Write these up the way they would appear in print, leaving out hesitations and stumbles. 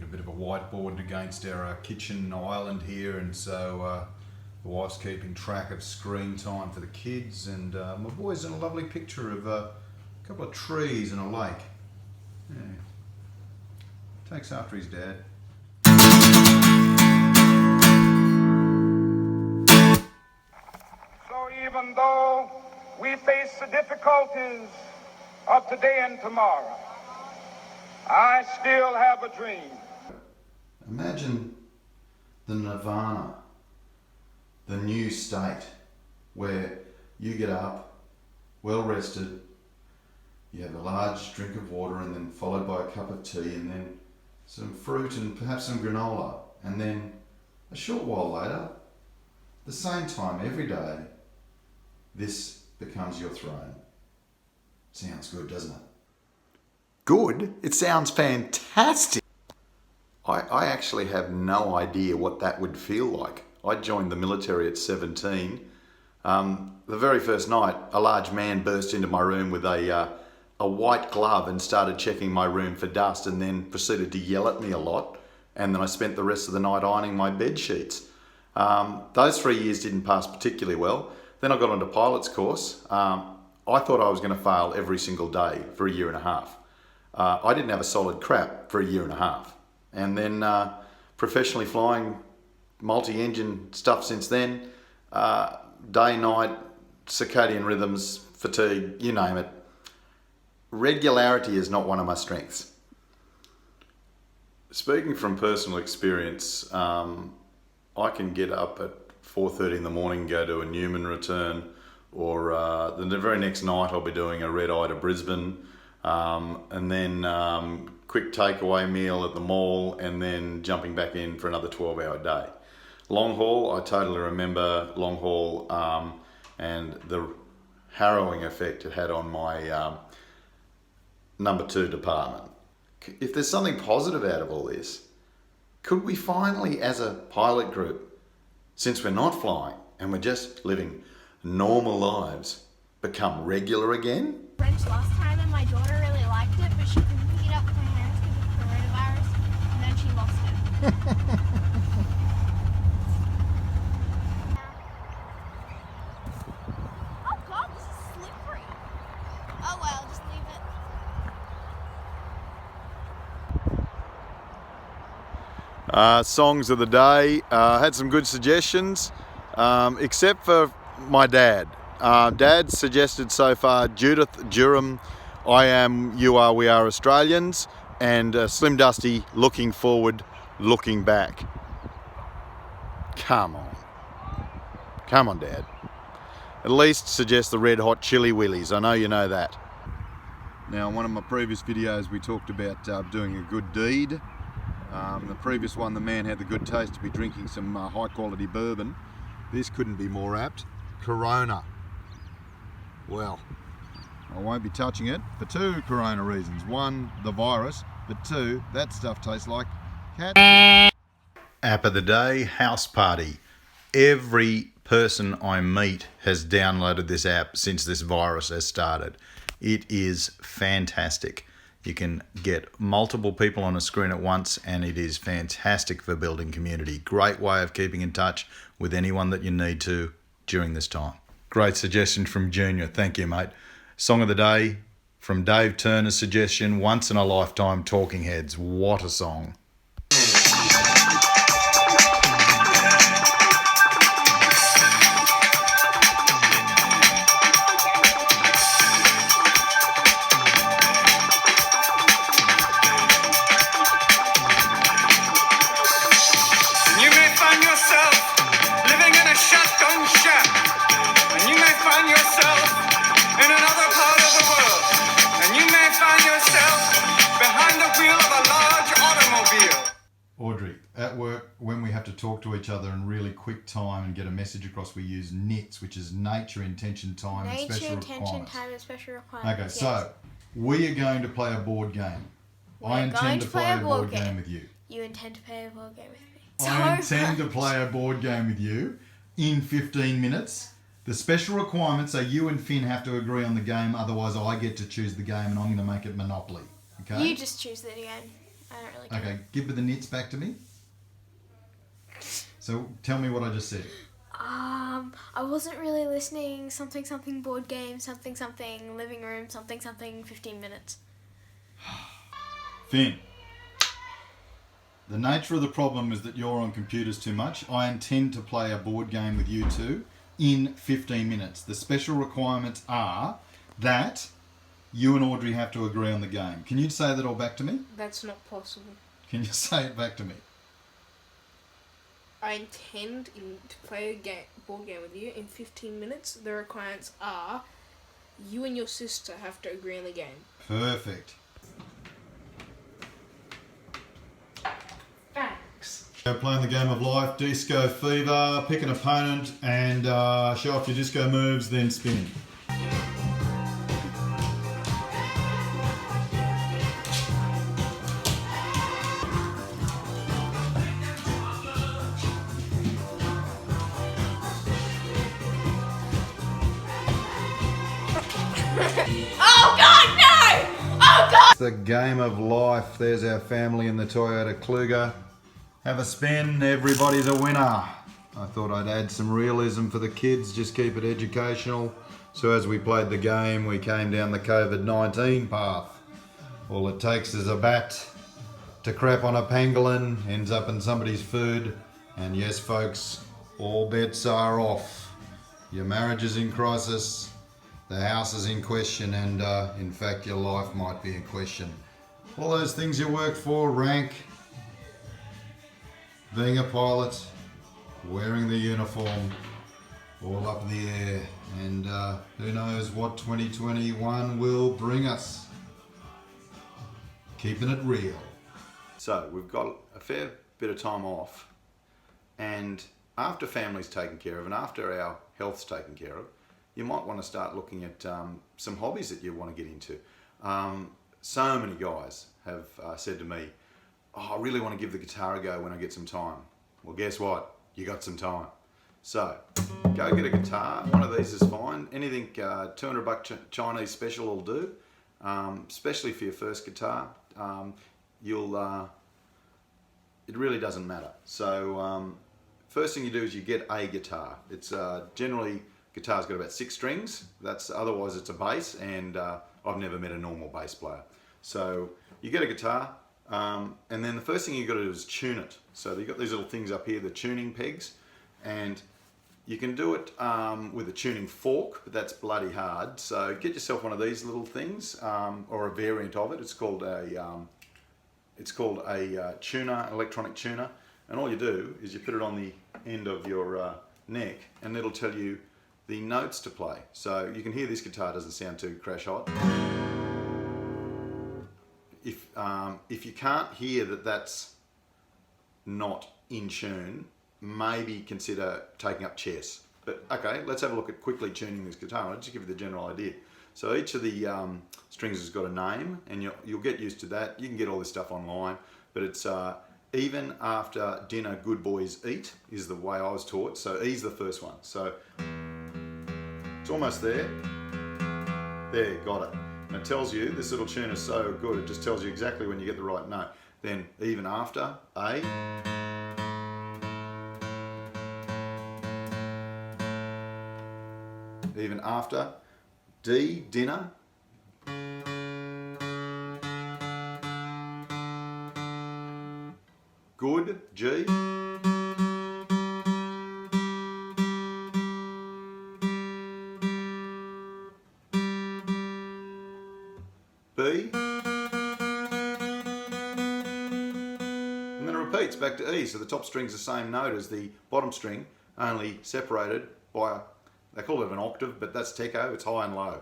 a bit of a whiteboard against our kitchen island here, and so the wife's keeping track of screen time for the kids, and my boy's in a lovely picture of a couple of trees and a lake. Yeah. Takes after his dad. So even though we face the difficulties of today and tomorrow, I still have a dream. Imagine the nirvana, the new state, where you get up, well rested, you have a large drink of water and then followed by a cup of tea and then some fruit and perhaps some granola, and then a short while later, the same time every day, this becomes your throne. Sounds good, doesn't it? Good? It sounds fantastic. I actually have no idea what that would feel like. I joined the military at 17. The very first night, a large man burst into my room with a white glove and started checking my room for dust, and then proceeded to yell at me a lot. And then I spent the rest of the night ironing my bed sheets. Those 3 years didn't pass particularly well. Then I got onto pilot's course. I thought I was going to fail every single day for a year and a half. I didn't have a solid crap for a year and a half. And then professionally flying multi-engine stuff since then, day, night, circadian rhythms, fatigue, you name it. Regularity is not one of my strengths. Speaking from personal experience, I can get up at 4:30 in the morning, go to a Newman return, or the very next night I'll be doing a red-eye to Brisbane, and then quick takeaway meal at the mall, and then jumping back in for another 12-hour day. Long haul, I totally remember long haul and the harrowing effect it had on my number 2 department. If there's something positive out of all this, could we finally, as a pilot group, since we're not flying and we're just living normal lives, become regular again? French last time and my daughter really liked it, but she couldn't pick it up with her hands because of coronavirus, and then she lost it. Oh god, this is slippery. Oh well, just leave it. Songs of the day. Had some good suggestions, except for my dad. Dad suggested so far Judith Durham, I Am, You Are, We Are Australians, and Slim Dusty, Looking Forward, Looking Back. Come on. Come on, Dad. At least suggest the Red Hot Chili Willies. I know you know that. Now, in one of my previous videos we talked about doing a good deed. The previous one, the man had the good taste to be drinking some high quality bourbon. This couldn't be more apt. Corona. Well, I won't be touching it for 2 corona reasons. 1, the virus, but 2, that stuff tastes like cat. App of the day, House Party. Every person I meet has downloaded this app since this virus has started. It is fantastic. You can get multiple people on a screen at once, and it is fantastic for building community. Great way of keeping in touch with anyone that you need to during this time. Great suggestion from Junior. Thank you, mate. Song of the day from Dave Turner's suggestion, Once in a Lifetime, Talking Heads. What a song. Talk to each other in really quick time and get a message across, we use NITS, which is nature, intention, time, and special requirements. Time, and special requirements. Okay, yes. So we are going to play a board game. I intend to play a board game with you. You intend to play a board game with me. I intend to play a board game with you in 15 minutes. The special requirements are you and Finn have to agree on the game, otherwise I get to choose the game and I'm going to make it Monopoly. Okay? You just choose the game. I don't really care. Okay, give the nits back to me. So tell me what I just said. I wasn't really listening. Something board game. Something living room. Something 15 minutes. Finn, the nature of the problem is that you're on computers too much. I intend to play a board game with you two in 15 minutes. The special requirements are that you and Audrey have to agree on the game. Can you say that all back to me? That's not possible. Can you say it back to me? I intend to play a board game with you in 15 minutes. The requirements are you and your sister have to agree on the game. Perfect. Thanks. So playing the game of life, Disco Fever, pick an opponent and show off your disco moves, then spin. Oh God, no! Oh God! The game of life. There's our family in the Toyota Kluger. Have a spin. Everybody's a winner. I thought I'd add some realism for the kids, just keep it educational. So as we played the game, we came down the COVID-19 path. All it takes is a bat to crap on a pangolin, ends up in somebody's food. And yes, folks, all bets are off. Your marriage is in crisis. The house is in question, and in fact your life might be in question. All those things you work for, rank, being a pilot, wearing the uniform, all up in the air. And who knows what 2021 will bring us. Keeping it real. So we've got a fair bit of time off, and after family's taken care of and after our health's taken care of, you might want to start looking at some hobbies that you want to get into. So many guys have said to me, oh, I really want to give the guitar a go when I get some time. Well, guess what? You got some time. So, go get a guitar. One of these is fine. Anything $200 Chinese special will do, especially for your first guitar. It really doesn't matter. So, first thing you do is you get a guitar. It's generally, guitar's got about 6 strings. Otherwise it's a bass, and I've never met a normal bass player. So you get a guitar, and then the first thing you've got to do is tune it. So you've got these little things up here, the tuning pegs, and you can do it with a tuning fork, but that's bloody hard. So get yourself one of these little things, or a variant of it. It's called a tuner, electronic tuner, and all you do is you put it on the end of your neck, and it'll tell you the notes to play. So you can hear this guitar doesn't sound too crash hot. If you can't hear that that's not in tune, maybe consider taking up chess. But okay, let's have a look at quickly tuning this guitar. I'll just give you the general idea. So each of the strings has got a name, and you'll get used to that. You can get all this stuff online, but it's even after dinner, good boys eat is the way I was taught. So E's the first one. So it's almost there. There, got it. And it tells you, this little tune is so good, it just tells you exactly when you get the right note. Then even after, A. Even after, D, dinner. Good, G. B, and then it repeats back to E. So the top string's the same note as the bottom string, only separated by, they call it an octave, but that's techo, it's high and low.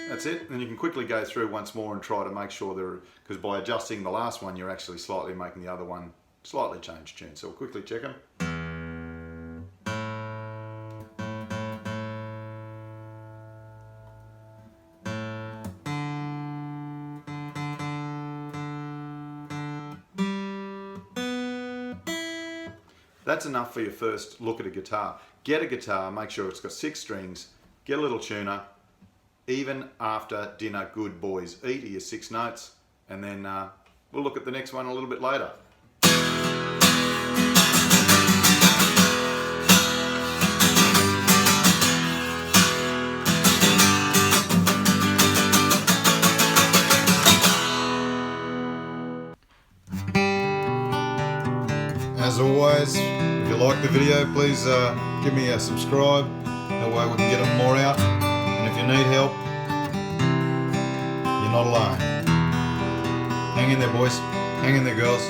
That's it, and you can quickly go through once more and try to make sure because by adjusting the last one, you're actually slightly making the other one slightly change tune. So we'll quickly check them. That's enough for your first look at a guitar. Get a guitar, make sure it's got 6 strings, get a little tuner, even after dinner. Good boys. Eat your 6 notes, and then we'll look at the next one a little bit later. As always, if you like the video, please give me a subscribe. That way we can get them more out. And if you need help, you're not alone. Hang in there, boys. Hang in there, girls.